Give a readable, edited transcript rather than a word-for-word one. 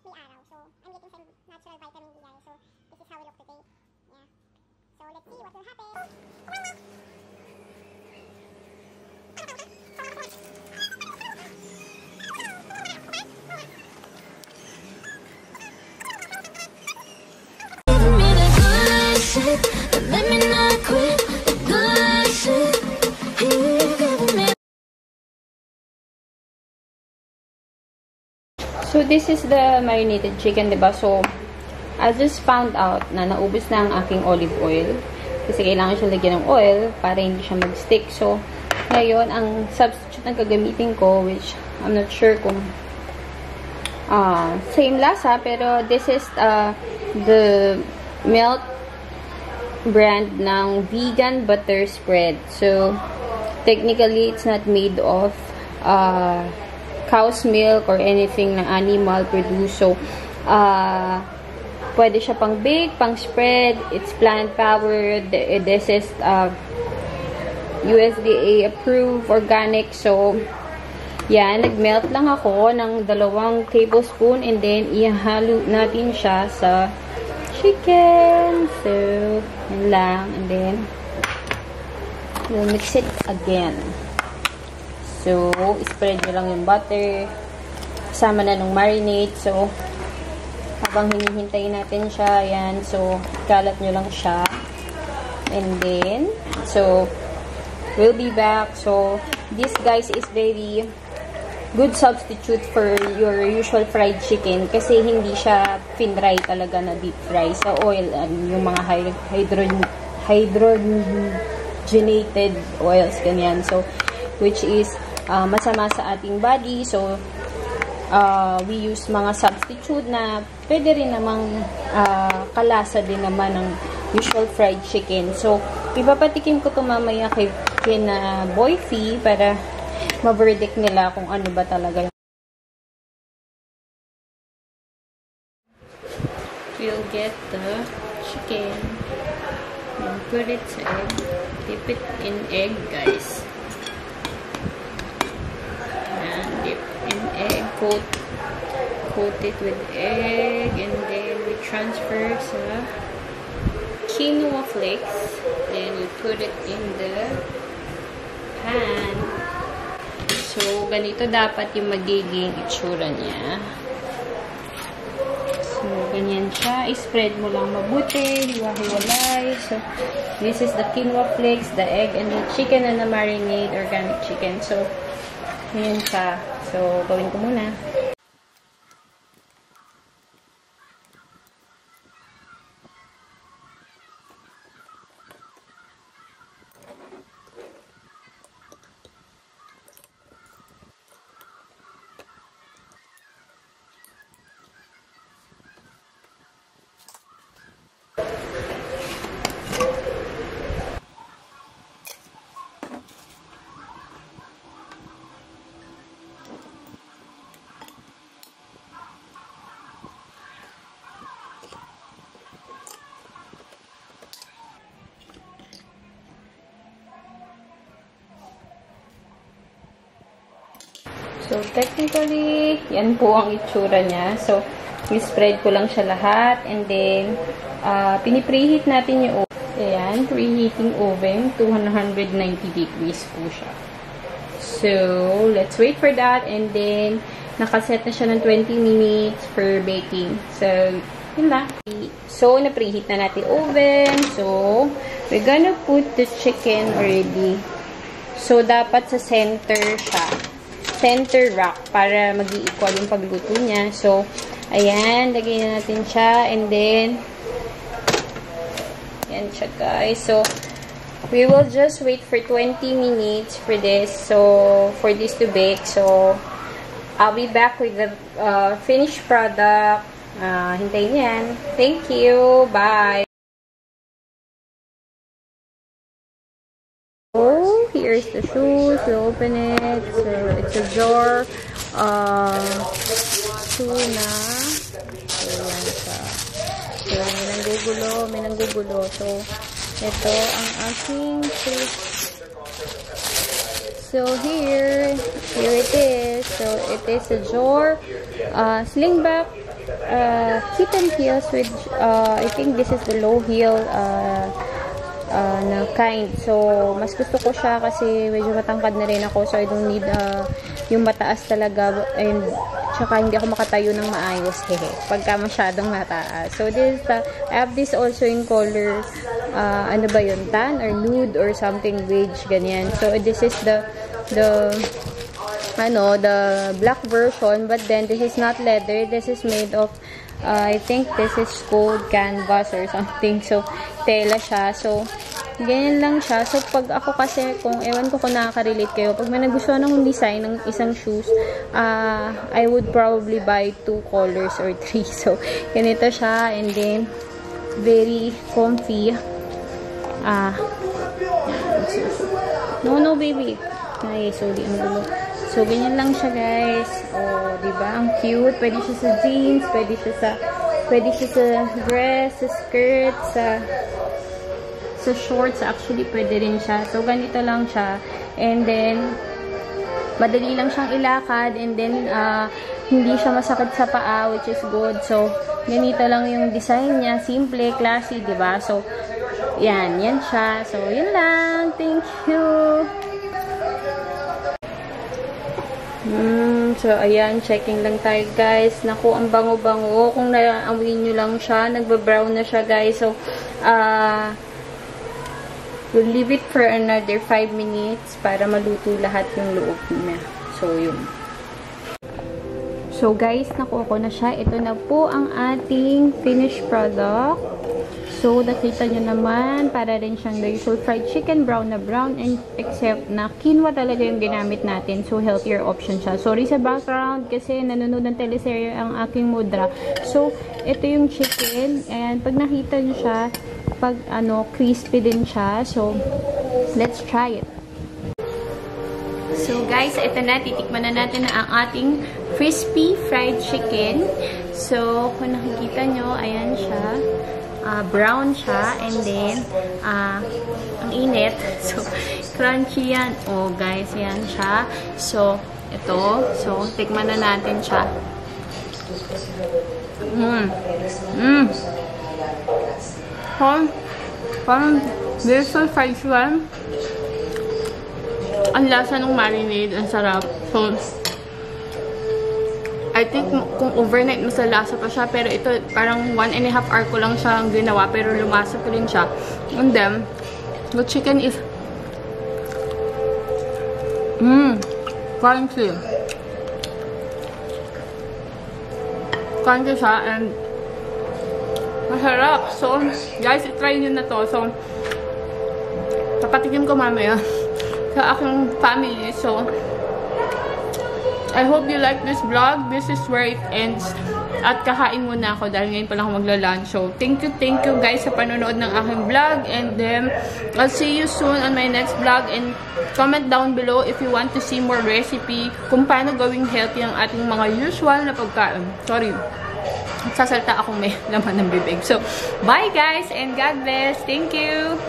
may araw. So, I'm getting some natural vitamin D guys. So, this is how we look today. Yeah. So, let's see what will happen. Let me not quit. So this is the marinated chicken, diba? So I just found out na naubos na ang aking olive oil kasi kailangan siya lagyan ng oil para hindi siya mag-stick. So ngayon ang substitute na gagamitin ko, which I'm not sure kung same lasa, pero this is the Melt brand ng vegan butter spread. So technically it's not made of cow's milk or anything na animal produce. So pwede siya pang bake, pang spread. It's plant powered. This is USDA approved, organic. So yan, nag-melt lang ako ng 2 tablespoon and then ihalo natin siya sa chicken. So yan lang, and then we'll mix it again. So, spread nyo lang yung butter. Kasama na nung marinade. So, habang hinihintay natin siya, yan. So, kalat nyo lang siya. And then, so, we'll be back. So, this guys is very good substitute for your usual fried chicken. Kasi hindi siya fin-fry talaga na deep fry. Sa oil, yung mga hydrogenated oils, ganyan. So, which is masama sa ating body. So, we use mga substitute na pwede rin namang kalasa din naman ng usual fried chicken. So, ipapatikim ko ito mamaya kay Boyfie para ma-verdict nila kung ano ba talaga. We'll get the chicken and put it sa egg. Dip it in egg, guys. Dip in egg, coat it with egg, and then we transfer sa quinoa flakes, then we put it in the pan. So ganito dapat yung magiging itsura niya. So ganyan siya, i-spread mo lang mabuti, hiwa-hiwalay. So this is the quinoa flakes, the egg, and the chicken na marinade, organic chicken. So ganyan siya. So, gawin ko muna. So, technically, yan po ang itsura niya. So, i-spread ko lang siya lahat. And then, pinipreheat natin yung oven. Ayan, preheating oven. 290 degrees po siya. So, let's wait for that. And then, nakaset na siya ng 20 minutes for baking. So, yun lang. So, na-preheat na natin oven. So, we're gonna put the chicken already. So, dapat sa center siya. Center rack para mag-i-equal yung pagluto niya. So, ayan, lagyan na natin siya. And then, ayan siya, guys. So, we will just wait for 20 minutes for this. So, for this to bake. So, I'll be back with the finished product. Hintayin yan. Thank you. Bye. Here's the sauce. We open it. So, it's a jar. Tuna. So, yan siya. So, may nanggugulo. So, ito ang aking fish. So, here it is. So, it is a jar. Sling back kitten heels with, I think this is the low heel na kind. So, mas gusto ko siya kasi medyo matangkad na rin ako. So, I don't need yung mataas talaga. And, tsaka hindi ako makatayo ng maayos. Hehe. Pagka masyadong mataas. So, this is I have this also in color, ano ba yun? Tan or nude or something beige, ganyan. So, this is the black version. But then, this is not leather. This is made of, I think this is gold canvas or something. So, tela siya. So, ganyan lang siya. So, pag ako kasi, ewan ko kung nakaka-relate kayo, pag may nagustuhan akong design ng isang shoes, I would probably buy 2 colors or 3. So, ganito siya. And then, very comfy. No, baby. Ay, sorry, ang gulo. So, ganyan lang siya, guys. Oh, diba? Ang cute. Pwede siya sa jeans, pwede siya sa dress, sa skirt, sa shorts. Actually, pwede rin siya. So, ganito lang siya. And then, madali lang siyang ilakad. And then, hindi siya masakit sa paa, which is good. So, ganito lang yung design niya. Simple, classy, diba? So, yan siya. So, yun lang. Thank you. So, ayan, checking lang tayo, guys. Naku, ang bango-bango. Kung naamoy nyo lang siya, nagba-brown na siya, guys. So, we'll leave it for another 5 minutes para maluto lahat yung loob niya. So, yun. So, guys, nakuha ko na siya. Ito na po ang ating finished product. So, nakita nyo naman, para rin siyang the usual fried chicken, brown na brown, and except na quinoa talaga yung ginamit natin. So, healthier option siya. Sorry sa background kasi nanonood ng teleserye ang aking mudra. So, ito yung chicken, and pag nakita nyo siya, pag crispy din siya. So, let's try it. So, guys, ito na. Titikman na natin na ang ating crispy fried chicken. So, kung nakikita nyo, ayan siya. Brown siya, and then ang init, so crunchy yan. Oh, guys, yan siya. So, ito, so tikman na natin siya. Parang vegetable fried chicken. Ang lasa ng marinade, ang sarap. So, I think kung overnight mas lasa pa siya, pero ito parang 1.5 hour ko lang siya ginawa, pero lumasa ko rin siya. And then, the chicken is crunchy. Crunchy siya and masarap. So, guys, try nyo na to. So, papatikim ko mamaya sa aking family. So, I hope you like this vlog. This is where it ends. At kakain muna ako dahil ngayon pa lang ako magla-lunch. So, thank you guys sa panonood ng aking vlog. And then, I'll see you soon on my next vlog. And comment down below if you want to see more recipe kung paano gawing healthy ang ating mga usual na pagkain. Sorry. Sasalta akong may laman ng bibig. So, bye guys and God bless. Thank you.